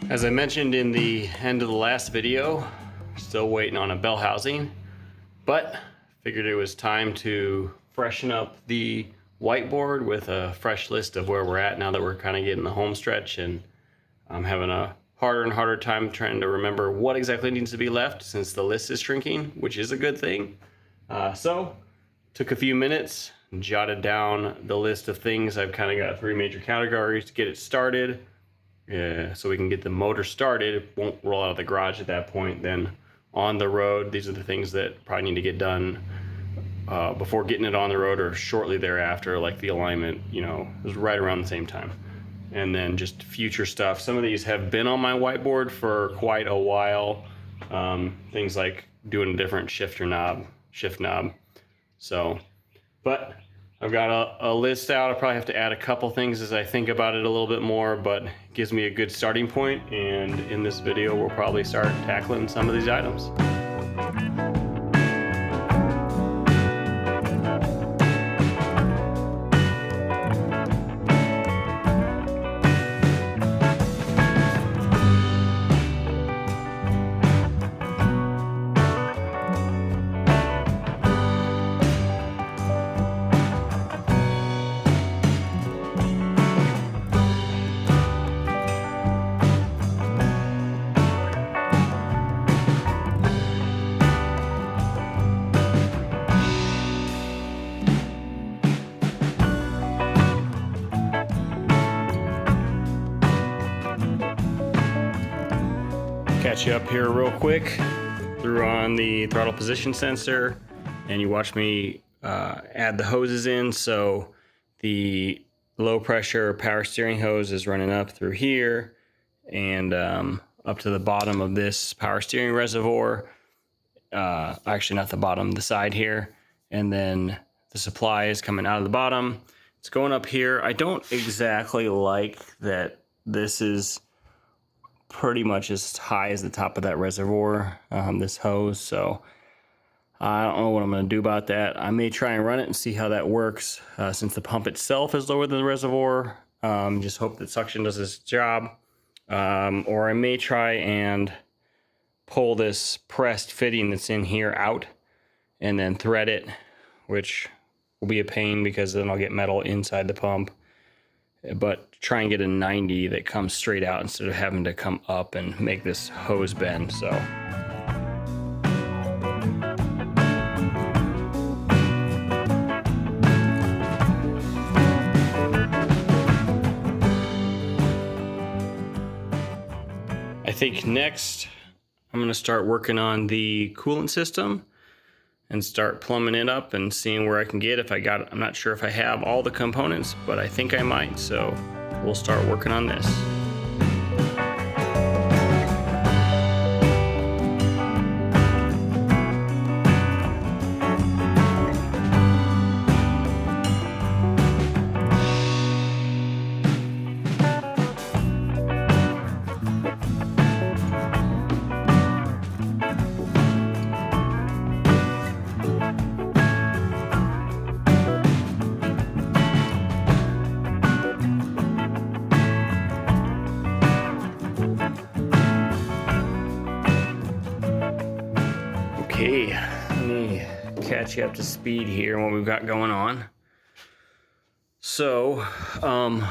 As I mentioned in the end of the last video, still waiting on a bell housing, but figured it was time to freshen up the whiteboard with a fresh list of where we're at now that we're kind of getting the home stretch, and I'm having a harder and harder time trying to remember what exactly needs to be left since the list is shrinking, which is a good thing. So took a few minutes, jotted down the list of things. I've kind of got 3 major categories to get it started. So we can get the motor started. It won't roll out of the garage at that point. Then on the road, these are the things that probably need to get done before getting it on the road or shortly thereafter, like the alignment, is right around the same time. And then just future stuff. Some of these have been on my whiteboard for quite a while. Things like doing a different shift knob. So, but I've got a list out. I'll probably have to add a couple things as I think about it a little bit more, but it gives me a good starting point. And in this video, we'll probably start tackling some of these items. Catch you up here real quick. Threw on the throttle position sensor, and you watch me add the hoses in. So the low pressure power steering hose is running up through here and up to the bottom of this power steering reservoir. Actually not the bottom, the side here. And then the supply is coming out of the bottom. It's going up here. I don't exactly like that this is pretty much as high as the top of that reservoir, this hose. So I don't know what I'm going to do about that. I may try and run it and see how that works, since the pump itself is lower than the reservoir. Just hope that suction does its job. Or I may try and pull this pressed fitting that's in here out and then thread it, which will be a pain because then I'll get metal inside the pump. But try and get a 90 that comes straight out instead of having to come up and make this hose bend. So I think next I'm going to start working on the coolant system and start plumbing it up and seeing where I can get. I'm not sure if I have all the components, but I think I might. So we'll start working on this. Okay, let me catch you up to speed here on what we've got going on. So, on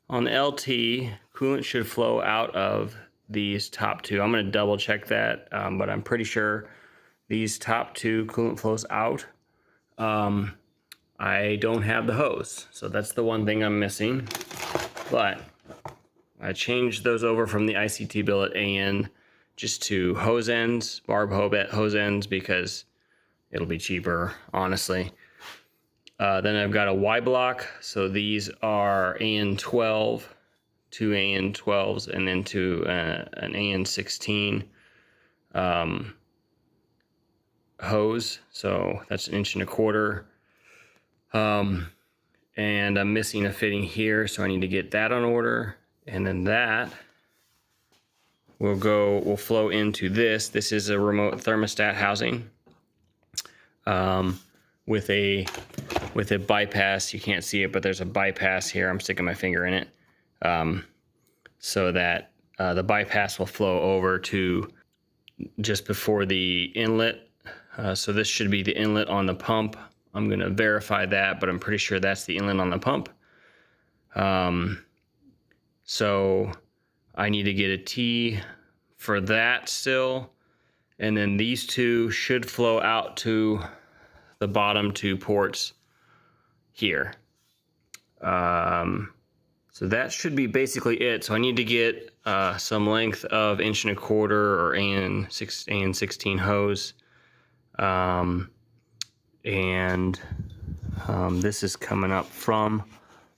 the LT, coolant should flow out of these top two. I'm going to double check that, but I'm pretty sure these top two coolant flows out. I don't have the hose, so that's the one thing I'm missing. But I changed those over from the ICT billet AN just to hose ends, barb hose ends, because it'll be cheaper, honestly. Then I've got a Y block, so these are AN12, 2 AN12s, and then to an AN16 hose, so that's 1.25 inches. And I'm missing a fitting here, so I need to get that on order, and then that will flow into this. This is a remote thermostat housing with a bypass. You can't see it, but there's a bypass here. I'm sticking my finger in it so that the bypass will flow over to just before the inlet. So this should be the inlet on the pump. I'm going to verify that, but I'm pretty sure that's the inlet on the pump. So I need to get a T for that still. And then these two should flow out to the bottom two ports here. So that should be basically it. So I need to get some length of 1.25" or AN16 hose. This is coming up from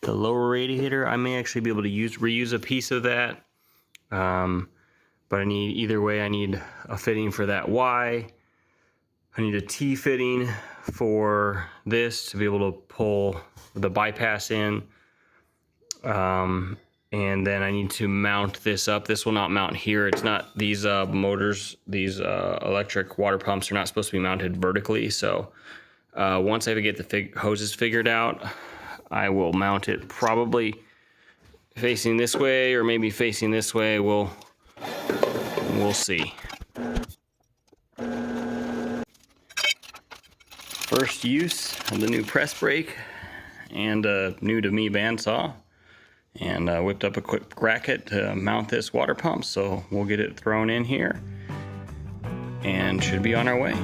the lower radiator. I may actually be able to reuse a piece of that. But either way, I need a fitting for that Y. I need a T fitting for this to be able to pull the bypass in. And then I need to mount this up. This will not mount here. It's not, these motors, these electric water pumps are not supposed to be mounted vertically. So once I get the hoses figured out, I will mount it probably facing this way or maybe facing this way. We'll see. First use of the new press brake and a new to me bandsaw, and whipped up a quick bracket to mount this water pump. So we'll get it thrown in here and should be on our way.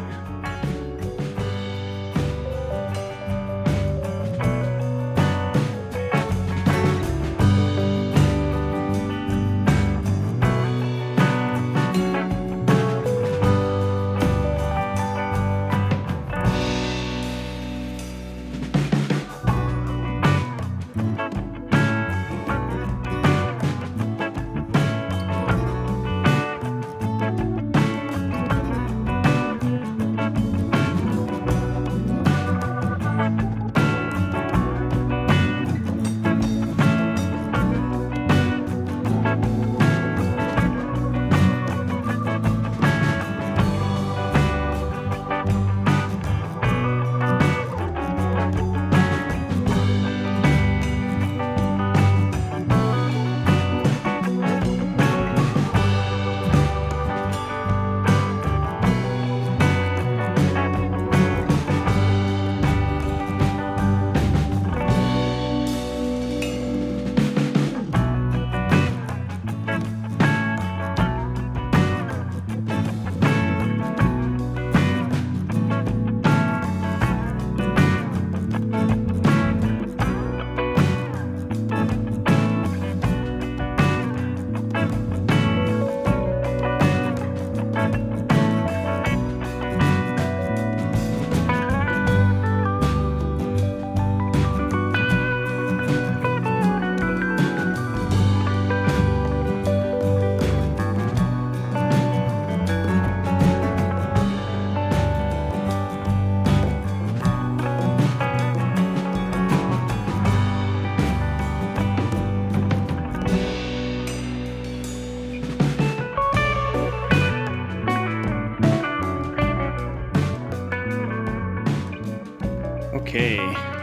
Okay,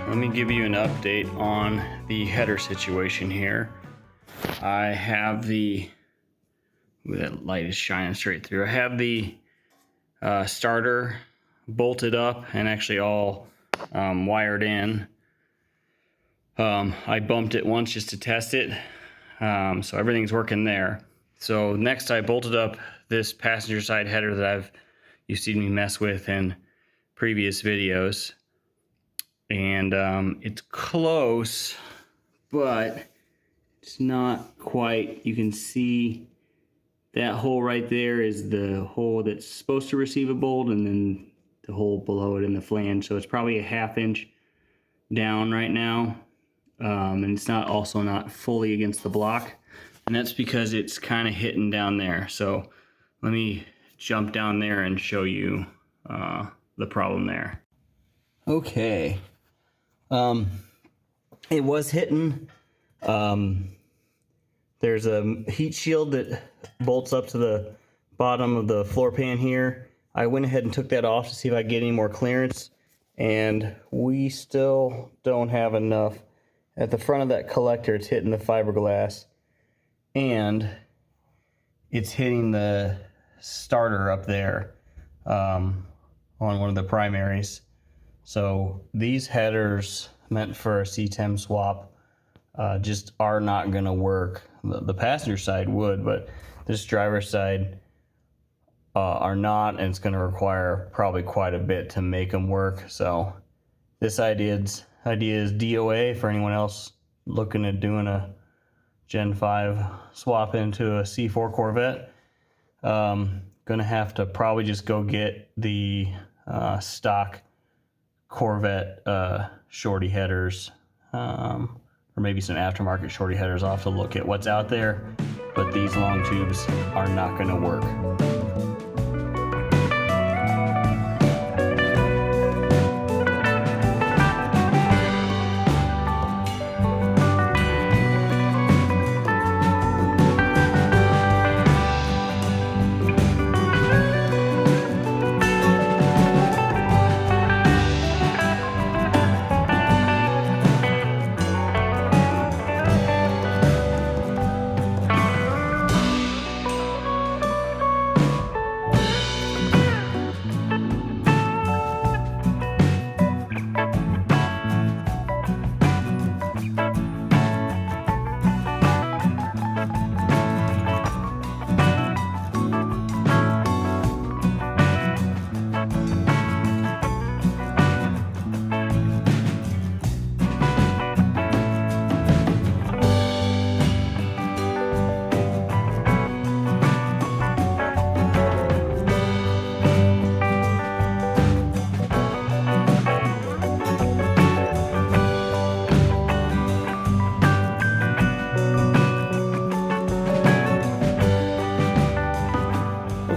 let me give you an update on the header situation here. I have that light is shining straight through. I have the starter bolted up and actually all wired in. I bumped it once just to test it, so everything's working there. So next I bolted up this passenger side header that you've seen me mess with in previous videos. And it's close, but it's not quite. You can see that hole right there is the hole that's supposed to receive a bolt, and then the hole below it in the flange. So it's probably a 1/2 inch down right now. And it's also not fully against the block. And that's because it's kind of hitting down there. So let me jump down there and show you the problem there. Okay. It was hitting. There's a heat shield that bolts up to the bottom of the floor pan here. I went ahead and took that off to see if I could get any more clearance, and we still don't have enough. At the front of that collector, it's hitting the fiberglass, and it's hitting the starter up there on one of the primaries. So these headers meant for a C-TEM swap just are not going to work. The passenger side would, but this driver's side are not, and it's going to require probably quite a bit to make them work. So this idea is DOA for anyone else looking at doing a Gen 5 swap into a C4 Corvette. Gonna have to probably just go get the stock Corvette shorty headers, or maybe some aftermarket shorty headers. I'll have to look at what's out there, but these long tubes are not gonna work.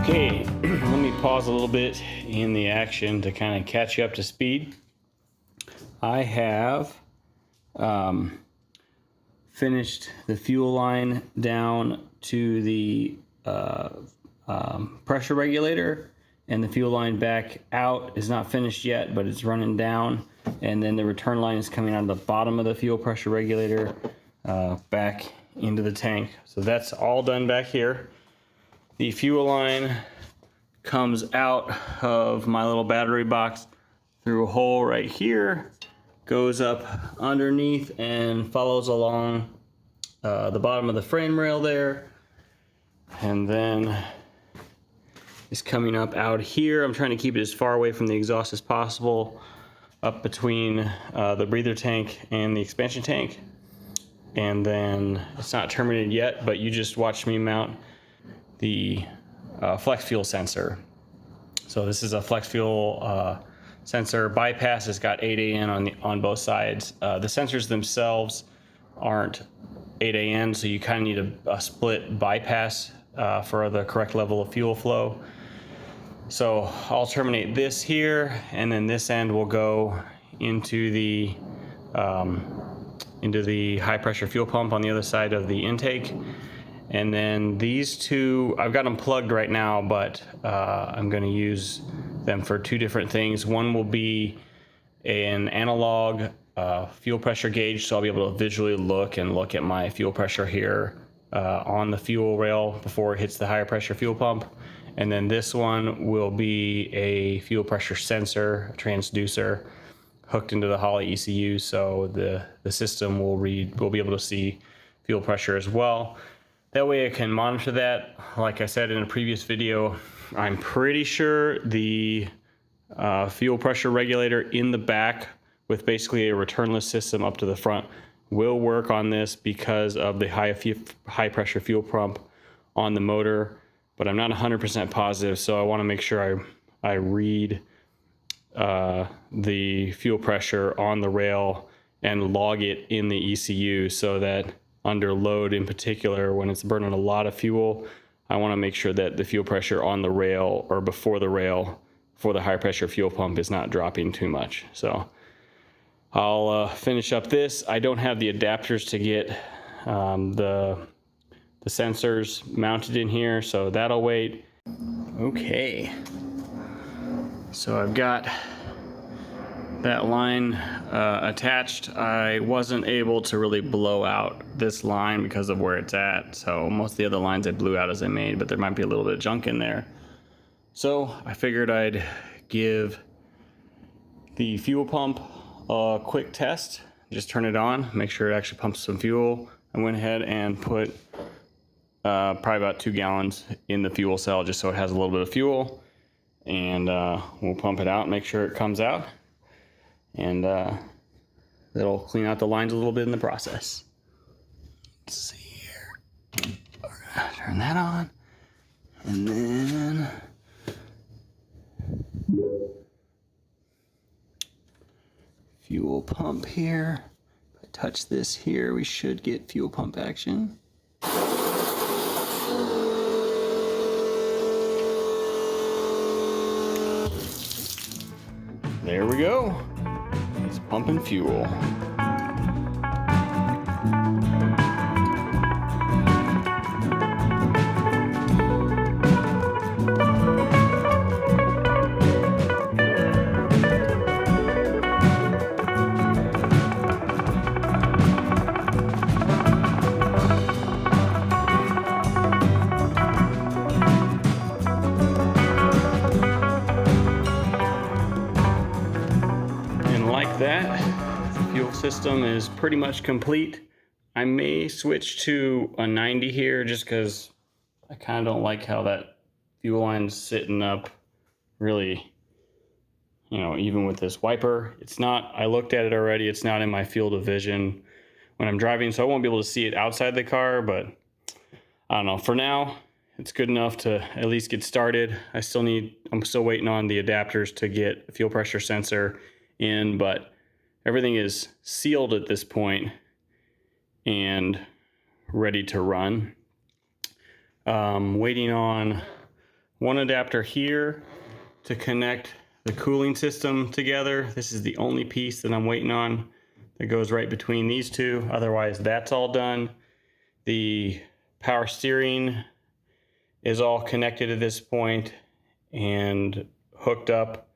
Okay, let me pause a little bit in the action to kind of catch you up to speed. I have finished the fuel line down to the pressure regulator, and the fuel line back out is not finished yet, but it's running down, and then the return line is coming out of the bottom of the fuel pressure regulator back into the tank. So that's all done back here. The fuel line comes out of my little battery box through a hole right here, goes up underneath and follows along the bottom of the frame rail there, and then is coming up out here. I'm trying to keep it as far away from the exhaust as possible, up between the breather tank and the expansion tank. And then it's not terminated yet, but you just watched me mount the flex fuel sensor. So this is a flex fuel sensor bypass. It's got 8AN on both sides. The sensors themselves aren't 8AN, so you kind of need a split bypass for the correct level of fuel flow. So I'll terminate this here, and then this end will go into the high pressure fuel pump on the other side of the intake. And then these two, I've got them plugged right now, but I'm going to use them for two different things. One will be an analog fuel pressure gauge, so I'll be able to visually look at my fuel pressure here on the fuel rail before it hits the higher pressure fuel pump. And then this one will be a fuel pressure sensor, a transducer, hooked into the Holley ECU, so the system will be able to see fuel pressure as well. That way I can monitor that. Like I said in a previous video, I'm pretty sure the fuel pressure regulator in the back with basically a returnless system up to the front will work on this because of the high pressure fuel pump on the motor, but I'm not 100% positive, so I want to make sure I read the fuel pressure on the rail and log it in the ECU, so that under load in particular, when it's burning a lot of fuel, I want to make sure that the fuel pressure on the rail or before the rail for the high pressure fuel pump is not dropping too much. So I'll finish up this. I don't have the adapters to get the sensors mounted in here, so that'll wait. Okay, so I've got that line attached, I wasn't able to really blow out this line because of where it's at. So most of the other lines I blew out as I made, but there might be a little bit of junk in there. So I figured I'd give the fuel pump a quick test. Just turn it on, make sure it actually pumps some fuel. I went ahead and put probably about 2 gallons in the fuel cell just so it has a little bit of fuel. And we'll pump it out, make sure it comes out. And it'll clean out the lines a little bit in the process. Let's see here. We're gonna turn that on. And then fuel pump here. If I touch this here, we should get fuel pump action. There we go. It's pumping fuel. That the fuel system is pretty much complete. I may switch to a 90 here just because I kind of don't like how that fuel line's sitting up really, you know, even with this wiper. It's not, I looked at it already, it's not in my field of vision when I'm driving, so I won't be able to see it outside the car, but I don't know, for now it's good enough to at least get started. I'm still waiting on the adapters to get a fuel pressure sensor in, but everything is sealed at this point and ready to run. Waiting on one adapter here to connect the cooling system together. This is the only piece that I'm waiting on that goes right between these two. Otherwise, that's all done. The power steering is all connected at this point and hooked up.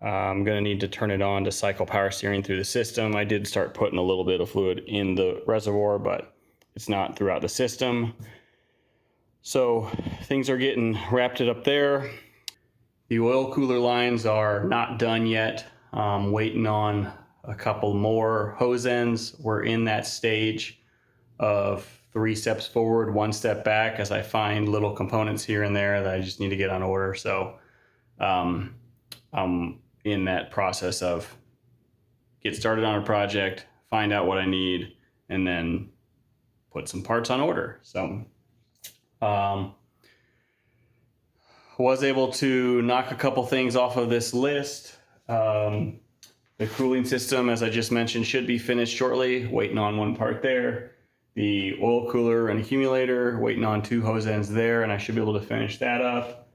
I'm going to need to turn it on to cycle power steering through the system. I did start putting a little bit of fluid in the reservoir, but it's not throughout the system. So things are getting wrapped up there. The oil cooler lines are not done yet. Waiting on a couple more hose ends. We're in that stage of 3 steps forward, 1 step back, as I find little components here and there that I just need to get on order. So I'm in that process of get started on a project, find out what I need, and then put some parts on order. So was able to knock a couple things off of this list. The cooling system, as I just mentioned, should be finished shortly, waiting on one part there. The oil cooler and accumulator, waiting on 2 hose ends there, and I should be able to finish that up.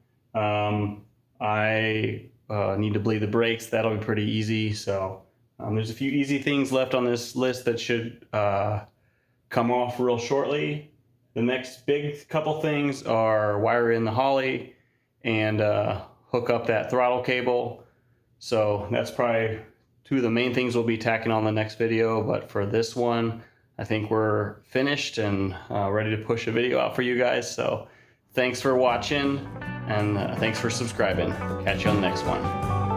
I need to bleed the brakes. That'll be pretty easy. So there's a few easy things left on this list that should come off real shortly. The next big couple things are wire in the Holly and hook up that throttle cable. So that's probably 2 of the main things we'll be tacking on the next video. But for this one, I think we're finished and ready to push a video out for you guys. So thanks for watching, and thanks for subscribing. Catch you on the next one.